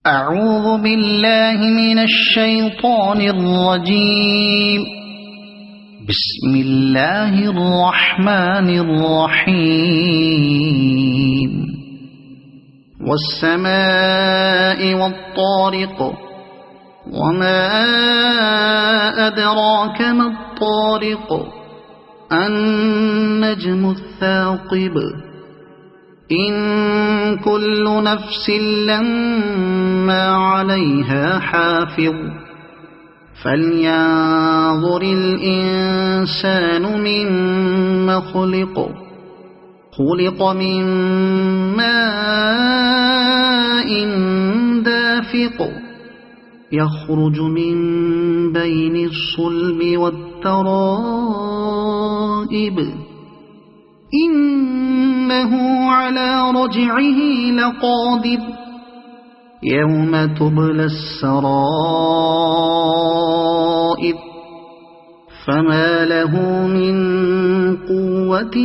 أعوذ بالله من الشيطان الرجيم بسم الله الرحمن الرحيم والسماء والطارق وما أدراك ما الطارق النجم الثاقب إن كل نفس لما عليها حافظ فلينظر الإنسان مما خلق خلق من ماء دافق يخرج من بين الصلب والترائب إنه على رجعه لقادر يوم تبلى السرائر فما له من قوة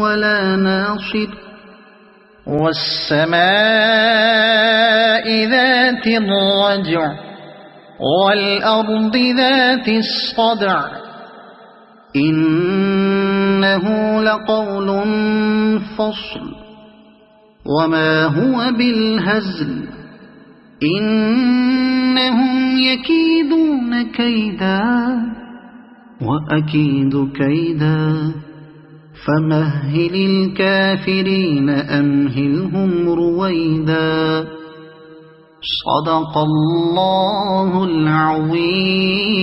ولا ناصر والسماء ذات الرجع والأرض ذات الصدع إنه لقول فصل وما هو بالهزل إنهم يكيدون كيدا وأكيد كيدا فمهل الكافرين أمهلهم رويدا صدق الله العظيم.